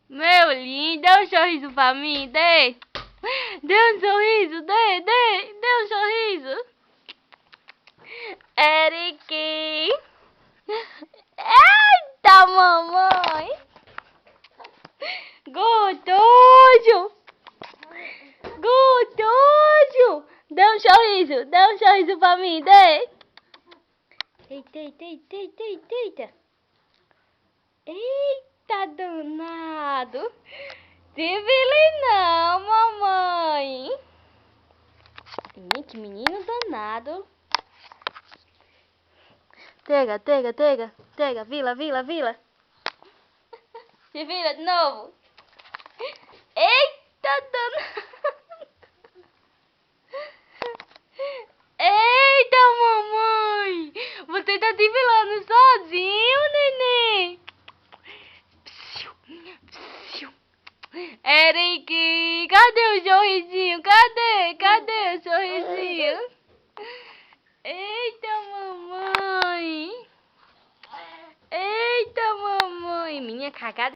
Meu lindo, dê um sorriso pra mim, dê. Dê um sorriso, dê um sorriso. Eric. Eita, mamãe. Gostoso. Gostoso. Dê um sorriso pra mim, dê. Eita, eita, eita, eita, eita, eita. Eita, danado. Se vire não, mamãe. Que menino danado. Tega, vila. Se vira de novo. Eita, danado. Eita, mamãe. Você tá se vilando sozinho, neném. Eric, cadê o sorrisinho? Cadê o sorrisinho? Eita, mamãe. Eita, mamãe. Minha cagada.